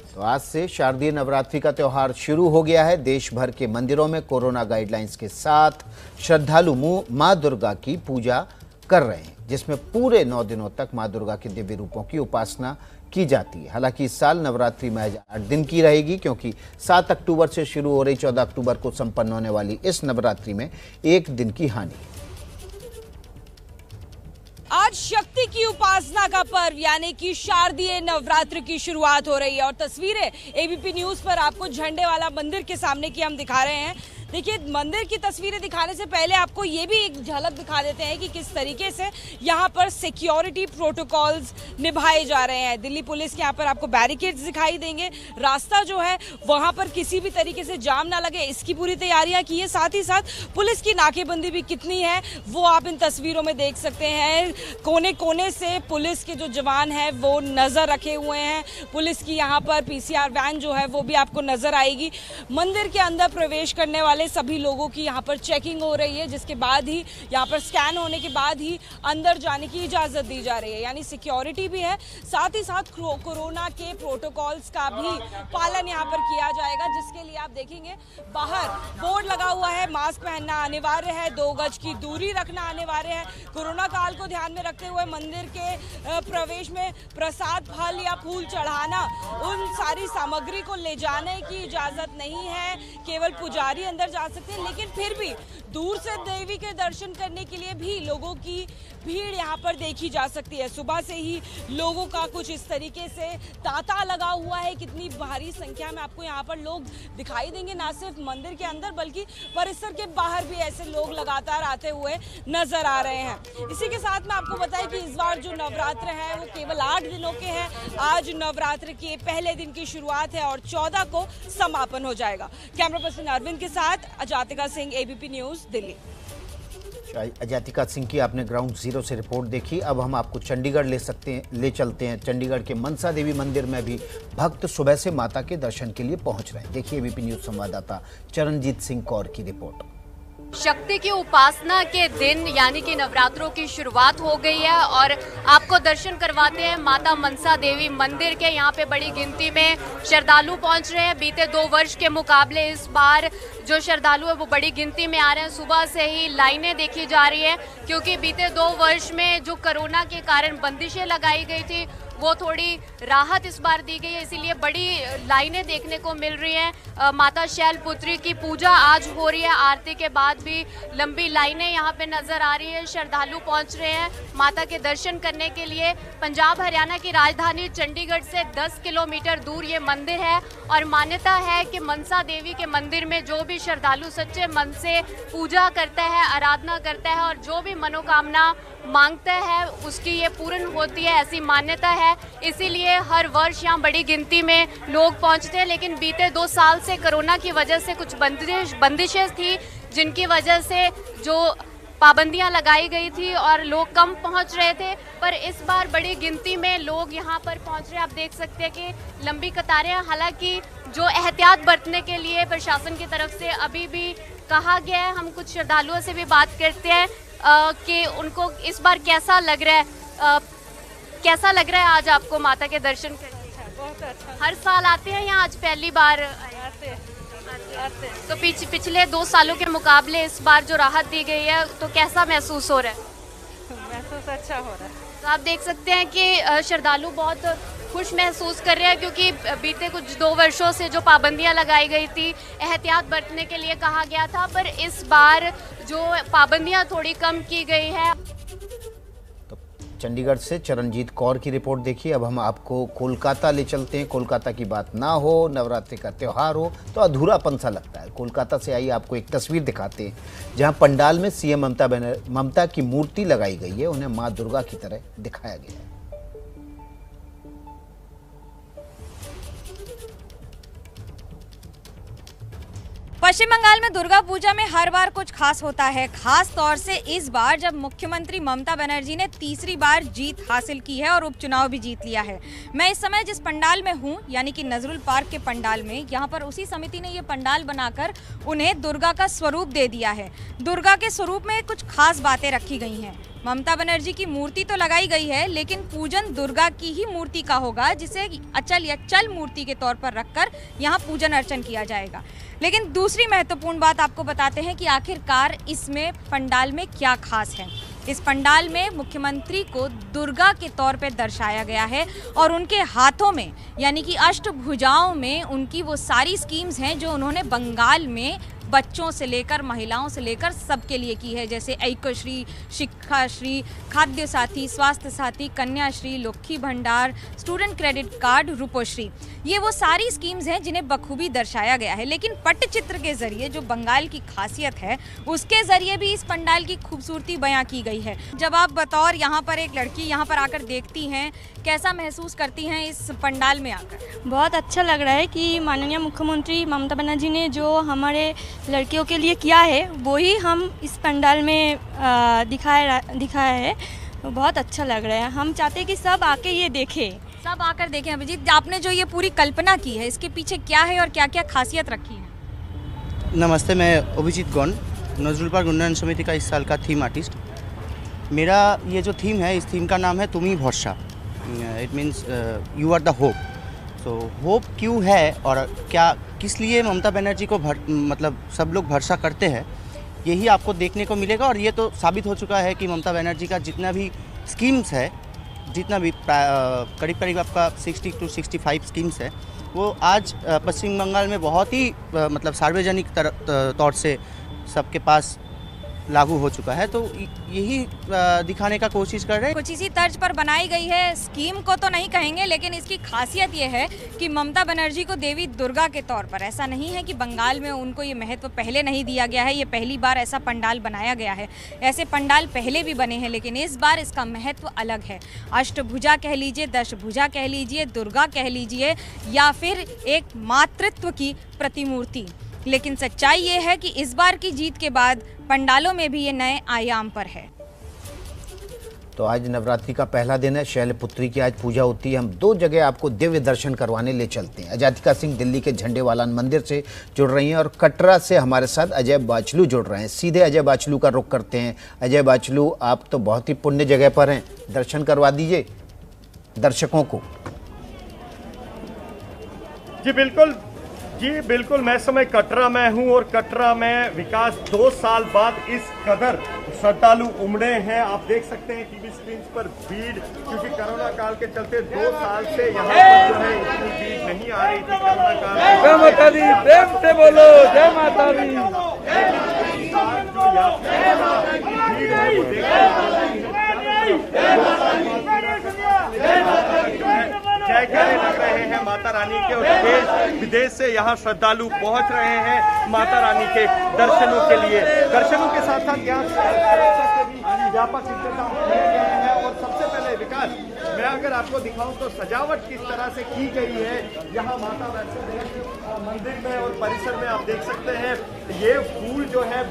तो आज से शारदीय नवरात्रि का त्यौहार शुरू हो गया है। देश भर के मंदिरों में कोरोना गाइडलाइंस के साथ श्रद्धालु मां दुर्गा की पूजा कर रहे हैं, जिसमें पूरे 9 दिनों तक मां दुर्गा के दिव्य रूपों की उपासना की जाती है। हालांकि इस साल नवरात्रि महज 8 दिन की रहेगी, क्योंकि 7 अक्टूबर से शुरू हो रही 14 अक्टूबर को संपन्न होने वाली इस नवरात्रि में 1 दिन की हानि है। आज शक्ति की उपासना का पर्व यानी कि शारदीय नवरात्र की शुरुआत हो रही है और तस्वीरें एबीपी न्यूज पर आपको झंडे वाला मंदिर के सामने की हम दिखा रहे हैं। देखिए, मंदिर की तस्वीरें दिखाने से पहले आपको ये भी एक झलक दिखा देते हैं कि किस तरीके से यहाँ पर सिक्योरिटी प्रोटोकॉल्स निभाए जा रहे हैं। दिल्ली पुलिस के यहाँ पर आपको बैरिकेड्स दिखाई देंगे। रास्ता जो है वहाँ पर किसी भी तरीके से जाम ना लगे, इसकी पूरी तैयारियां की है। साथ ही साथ पुलिस की नाकेबंदी भी कितनी है वो आप इन तस्वीरों में देख सकते हैं। कोने कोने से पुलिस के जो जवान हैं वो नजर रखे हुए हैं। पुलिस की यहाँ पर पीसीआर वैन जो है वो भी आपको नजर आएगी। मंदिर के अंदर प्रवेश करने वाले सभी लोगों की यहाँ पर चेकिंग हो रही है, जिसके बाद ही यहाँ पर स्कैन होने के बाद ही अंदर जाने की इजाजत दी जा रही है, यानी सिक्योरिटी भी है। साथ ही साथ कोरोना के प्रोटोकॉल्स का भी पालन यहाँ पर किया जाएगा, जिसके लिए आप देखेंगे बाहर बोर्ड लगा हुआ है, मास्क पहनना अनिवार्य है, 2 गज की दूरी रखना अनिवार्य है। कोरोना काल को ध्यान में रखते हुए मंदिर के प्रवेश में प्रसाद, फल या फूल चढ़ाना, उन सारी सामग्री को ले जाने की इजाजत नहीं है। केवल पुजारी अंदर जा सकते हैं, लेकिन फिर भी दूर से देवी के दर्शन करने के लिए भी लोगों की भीड़ यहाँ पर देखी जा सकती है। सुबह से ही लोगों का कुछ इस तरीके से तांता लगा हुआ है। कितनी भारी संख्या में आपको यहाँ पर लोग दिखाई देंगे, ना सिर्फ मंदिर के अंदर बल्कि परिसर के बाहर भी ऐसे लोग लगातार आते हुए नजर आ रहे हैं। इसी के साथ में आपको बताएं कि इस बार जो नवरात्र है वो केवल 8 दिनों के हैं। आज नवरात्र के पहले दिन की शुरुआत है और 14 को समापन हो जाएगा। कैमरा पर्सन अरविंद के साथ अजातिका सिंह, एबीपी न्यूज, दिल्ली। अजातिका सिंह की आपने ग्राउंड जीरो से रिपोर्ट देखी। अब हम आपको चंडीगढ़ ले चलते हैं। चंडीगढ़ के मनसा देवी मंदिर में भी भक्त सुबह से माता के दर्शन के लिए पहुंच रहे हैं। देखिए एबीपी न्यूज संवाददाता चरणजीत सिंह कौर की रिपोर्ट। शक्ति की उपासना के दिन यानी कि नवरात्रों की शुरुआत हो गई है और आपको दर्शन करवाते हैं माता मनसा देवी मंदिर के। यहाँ पे बड़ी गिनती में श्रद्धालु पहुँच रहे हैं। बीते 2 वर्ष के मुकाबले इस बार जो श्रद्धालु है वो बड़ी गिनती में आ रहे हैं। सुबह से ही लाइनें देखी जा रही है, क्योंकि बीते 2 वर्ष में जो कोरोना के कारण बंदिशें लगाई गई थी वो थोड़ी राहत इस बार दी गई है, इसीलिए बड़ी लाइनें देखने को मिल रही हैं। माता शैलपुत्री की पूजा आज हो रही है, आरती के बाद भी लंबी लाइनें यहाँ पे नजर आ रही है। श्रद्धालु पहुँच रहे हैं माता के दर्शन करने के लिए। पंजाब हरियाणा की राजधानी चंडीगढ़ से 10 किलोमीटर दूर ये मंदिर है और मान्यता है कि मनसा देवी के मंदिर में जो भी श्रद्धालु सच्चे मन से पूजा करता है, आराधना करता है और जो भी मनोकामना मांगता है उसकी ये पूर्ण होती है, ऐसी मान्यता है। इसीलिए हर वर्ष यहाँ बड़ी गिनती में लोग पहुँचते हैं। लेकिन बीते 2 साल से कोरोना की वजह से कुछ बंदिशें थी, जिनकी वजह से जो पाबंदियां लगाई गई थी और लोग कम पहुंच रहे थे। पर इस बार बड़ी गिनती में लोग यहां पर पहुंच रहे हैं। आप देख सकते हैं कि लंबी कतारें। हालांकि जो एहतियात बरतने के लिए प्रशासन की तरफ से अभी भी कहा गया है। हम कुछ श्रद्धालुओं से भी बात करते हैं कि उनको इस बार कैसा लग रहा है। कैसा लग रहा है आज आपको माता के दर्शन करके? बहुत अच्छा। हर साल आते हैं यहाँ, आज पहली बार आते। तो पिछले 2 सालों के मुकाबले इस बार जो राहत दी गई है तो कैसा महसूस हो रहा है? महसूस अच्छा हो रहा है। तो आप देख सकते हैं कि श्रद्धालु बहुत खुश महसूस कर रहे हैं, क्योंकि बीते कुछ 2 वर्षों से जो पाबंदियां लगाई गई थी, एहतियात बरतने के लिए कहा गया था, पर इस बार जो पाबंदियां थोड़ी कम की गई है। चंडीगढ़ से चरणजीत कौर की रिपोर्ट देखिए। अब हम आपको कोलकाता ले चलते हैं। कोलकाता की बात ना हो, नवरात्रि का त्यौहार हो तो अधूरापन सा लगता है। कोलकाता से आई आपको एक तस्वीर दिखाते हैं, जहां पंडाल में सीएम ममता की मूर्ति लगाई गई है। उन्हें मां दुर्गा की तरह दिखाया गया है। पश्चिम बंगाल में दुर्गा पूजा में हर बार कुछ खास होता है, खास तौर से इस बार जब मुख्यमंत्री ममता बनर्जी ने तीसरी बार जीत हासिल की है और उपचुनाव भी जीत लिया है। मैं इस समय जिस पंडाल में हूँ यानी कि नजरुल पार्क के पंडाल में, यहाँ पर उसी समिति ने ये पंडाल बनाकर उन्हें दुर्गा का स्वरूप दे दिया है। दुर्गा के स्वरूप में कुछ खास बातें रखी गई हैं। ममता बनर्जी की मूर्ति तो लगाई गई है, लेकिन पूजन दुर्गा की ही मूर्ति का होगा, जिसे अचल या चल मूर्ति के तौर पर रखकर यहाँ पूजन अर्चन किया जाएगा। लेकिन दूसरी महत्वपूर्ण बात आपको बताते हैं कि आखिरकार इसमें पंडाल में क्या खास है। इस पंडाल में मुख्यमंत्री को दुर्गा के तौर पर दर्शाया गया है और उनके हाथों में यानी कि अष्टभुजाओं में उनकी वो सारी स्कीम्स हैं जो उन्होंने बंगाल में बच्चों से लेकर महिलाओं से लेकर सबके लिए की है, जैसे ऐक्यश्री, शिक्षाश्री, खाद्य साथी, स्वास्थ्य साथी, कन्याश्री, लक्ष्मी भंडार, स्टूडेंट क्रेडिट कार्ड, रूपोश्री। ये वो सारी स्कीम्स हैं जिन्हें बखूबी दर्शाया गया है। लेकिन पट्टचित्र के जरिए जो बंगाल की खासियत है उसके जरिए भी इस पंडाल की खूबसूरती बयां की गई है। जब आप बतौर यहाँ पर एक लड़की यहाँ पर आकर देखती हैं, कैसा महसूस करती हैं इस पंडाल में आकर? बहुत अच्छा लग रहा है कि माननीय मुख्यमंत्री ममता बनर्जी ने जो हमारे लड़कियों के लिए किया है वो ही हम इस पंडाल में दिखाया है। बहुत अच्छा लग रहा है। हम चाहते हैं कि सब आके ये देखें, सब आकर देखें। अभिजीत, आपने जो ये पूरी कल्पना की है इसके पीछे क्या है और क्या क्या खासियत रखी है? नमस्ते, मैं अभिजीत गौन, नजरुल पार्क उन्नयन समिति का इस साल का थीम आर्टिस्ट। मेरा ये जो थीम है, इस थीम का नाम है तुम ही भरोसा। It means you are the hope. तो होप क्यों है और क्या किस लिए ममता बनर्जी को मतलब सब लोग भरोसा करते हैं, यही आपको देखने को मिलेगा। और ये तो साबित हो चुका है कि ममता बनर्जी का जितना भी स्कीम्स है, जितना भी करीब करीब आपका 60 to 65 स्कीम्स है, वो आज पश्चिम बंगाल में बहुत ही मतलब सार्वजनिक तौर से सबके पास लागू हो चुका है। तो यही दिखाने का कोशिश कर रहे हैं। कुछ इसी तर्ज पर बनाई गई है। स्कीम को तो नहीं कहेंगे, लेकिन इसकी खासियत ये है कि ममता बनर्जी को देवी दुर्गा के तौर पर, ऐसा नहीं है कि बंगाल में उनको ये महत्व पहले नहीं दिया गया है, ये पहली बार ऐसा पंडाल बनाया गया है। ऐसे पंडाल पहले भी बने हैं, लेकिन इस बार इसका महत्व अलग है। अष्टभुजा कह लीजिए, दशभुजा कह लीजिए, दुर्गा कह लीजिए, या फिर एक मातृत्व की प्रतिमूर्ति। लेकिन सच्चाई ये है कि इस बार की जीत के बाद पंडालों में भी ये नए आयाम पर है। तो आज नवरात्रि का पहला दिन है, शैलपुत्री की आज पूजा होती है। हम दो जगह आपको दिव्य दर्शन करवाने ले चलते हैं। अजातिका सिंह दिल्ली के झंडेवालान मंदिर से जुड़ रही हैं और कटरा से हमारे साथ अजय बाचलू जुड़ रहे हैं। सीधे अजय बाचलू का रुख करते हैं। अजय बाचलू, आप तो बहुत ही पुण्य जगह पर हैं, दर्शन करवा दीजिए दर्शकों को। जी बिल्कुल, मैं समय कटरा में हूं और कटरा में विकास 2 साल बाद इस कदर श्रद्धालु उमड़े हैं। आप देख सकते हैं टीवी स्क्रीन पर भीड़, क्योंकि कोरोना काल के चलते 2 साल से यहाँ पर जो है इतनी भीड़ नहीं आ रही थी। कोरोना काल जय माता दी, प्रेम से बोलो जय माता दी। भीड़ है वो जयकारे लग रहे हैं माता रानी के और देश विदेश से यहाँ श्रद्धालु पहुँच रहे हैं माता रानी के दर्शनों के लिए। दर्शनों के साथ साथ यहाँ सुरक्षा के भी व्यापक इंतजाम किए गए हैं। और सबसे पहले विकास, मैं अगर आपको दिखाऊं तो सजावट किस तरह से की गई है यहाँ माता वैष्णो देवी मंदिर में और परिसर में। आप देख सकते हैं ये फूल जो है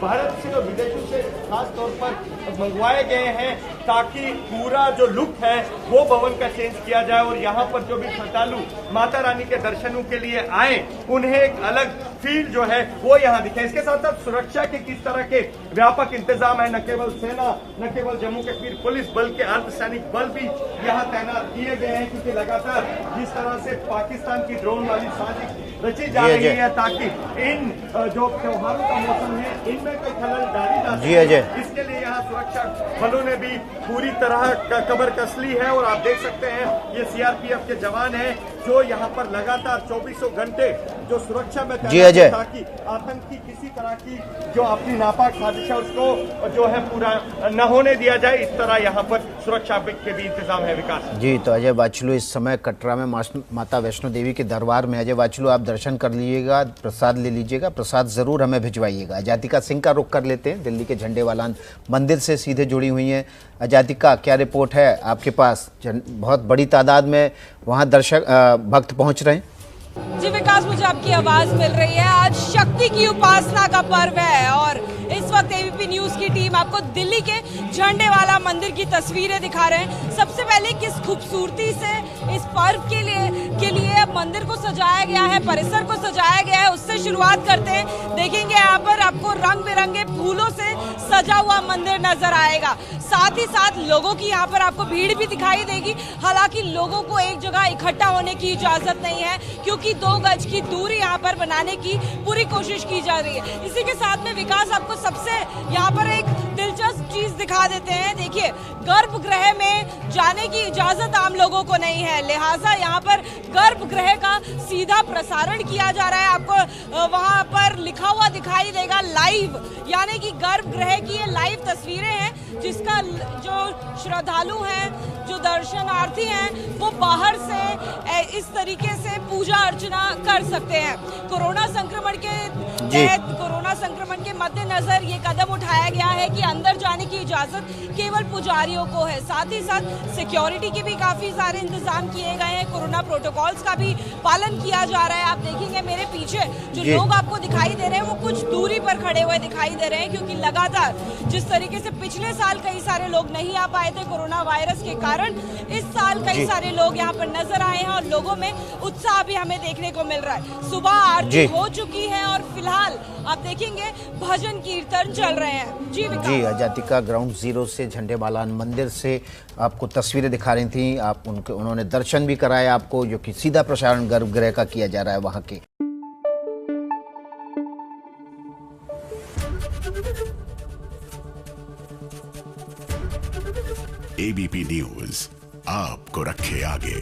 भारत से और विदेशों से खास तौर पर मंगवाए गए हैं, ताकि पूरा जो लुक है वो भवन का चेंज किया जाए और यहाँ पर जो भी श्रद्धालु माता रानी के दर्शनों के लिए आए उन्हें एक अलग फील जो है वो यहाँ दिखे। इसके साथ साथ सुरक्षा के किस तरह के व्यापक इंतजाम है, न केवल सेना, न केवल जम्मू कश्मीर पुलिस बल्कि अर्धसैनिक बल भी यहाँ तैनात किए गए हैं, क्योंकि लगातार जिस तरह से पाकिस्तान की ड्रोन वाली साजिश रची जा रही है ताकि इन जो त्योहारों का मौसम है इनमें कोई खलल डाली जा सके, इसके लिए यहाँ सुरक्षा बलों ने भी पूरी तरह कमर कस ली है। और आप देख सकते हैं ये सीआरपीएफ के जवान हैं जो यहाँ पर लगातार 24 घंटे जो सुरक्षा में तैनात है, ताकि आतंकी किसी तरह की जो अपनी नापाक साजिश है उसको जो है पूरा न होने दिया जाए। इस तरह यहाँ पर सुरक्षा के भी इंतजाम है। विकास जी, तो अजय बाचलू इस समय कटरा में माता वैष्णो देवी के दरबार में। अजय बाचलू, आप दर्शन कर लीजिएगा, प्रसाद ले लीजिएगा, प्रसाद जरूर हमें भिजवाइएगा। अजातिका सिंह का रुख कर लेते हैं, दिल्ली के झंडेवालान मंदिर से सीधे जुड़ी हुई हैं। अजातिका, क्या रिपोर्ट है आपके पास? बहुत बड़ी तादाद में वहाँ भक्त पहुँच रहे हैं। जी विकास, मुझे आपकी आवाज मिल रही है। आज शक्ति की उपासना का पर्व है और इस वक्त एबीपी न्यूज की टीम आपको दिल्ली के झंडेवाला मंदिर की तस्वीरें दिखा रहे हैं। सबसे पहले किस खूबसूरती से इस पर्व के लिए मंदिर को सजाया गया है, परिसर को सजाया गया है, उससे शुरुआत करते हैं। देखेंगे यहाँ पर आपको रंग बिरंगे फूलों से सजा हुआ मंदिर नजर आएगा। साथ ही साथ लोगों की यहाँ पर आपको भीड़ भी दिखाई देगी। हालांकि लोगों को एक जगह इकट्ठा होने की इजाजत नहीं है, क्योंकि 2 गज की दूरी यहाँ पर बनाने की पूरी कोशिश की जा रही है। इसी के साथ में विकास आपको सबसे यहाँ पर एक दिलचस्प चीज दिखा देते हैं। देखिए, गर्भगृह में जाने की इजाजत आम लोगों को नहीं है, लिहाजा यहाँ पर गर्भगृह का सीधा प्रसारण किया जा रहा है। आपको वहां पर लिखा हुआ दिखाई देगा लाइव, यानी कि गर्भगृह की ये लाइव तस्वीरें हैं, जिसका जो श्रद्धालु हैं, जो दर्शनार्थी हैं, वो बाहर से इस तरीके से पूजा अर्चना कर सकते हैं। कोरोना संक्रमण के तहत, कोरोना संक्रमण के मद्देनजर ये कदम उठाया गया है कि अंदर जाने की इजाजत केवल पुजारियों को है। साथ ही साथ सिक्योरिटी के भी काफी सारे इंतजाम किए गए हैं, कोरोना प्रोटोकॉल्स का भी पालन किया जा रहा है। आप देखेंगे मेरे पीछे जो लोग आपको दिखाई दे रहे हैं, वो कुछ दूरी पर खड़े हुए दिखाई दे रहे हैं, क्योंकि लगातार जिस तरीके से पिछले साल कई सारे लोग नहीं आ पाए थे कोरोना वायरस के कारण, इस साल कई सारे लोग यहाँ पर नजर आए हैं और लोगों में उत्साह भी हमें देखने को मिल रहा है। सुबह आरती हो चुकी है और फिलहाल आप देखेंगे भजन कीर्तन चल रहे हैं। जी आजादी ग्राउंड जीरो से झंडेबालान मंदिर से आपको तस्वीरें दिखा रही थी। आप उन्होंने दर्शन भी कराए आपको, जो कि सीधा प्रसारण गर्भगृह का किया जा रहा है वहां के। एबीपी न्यूज आपको रखे आगे।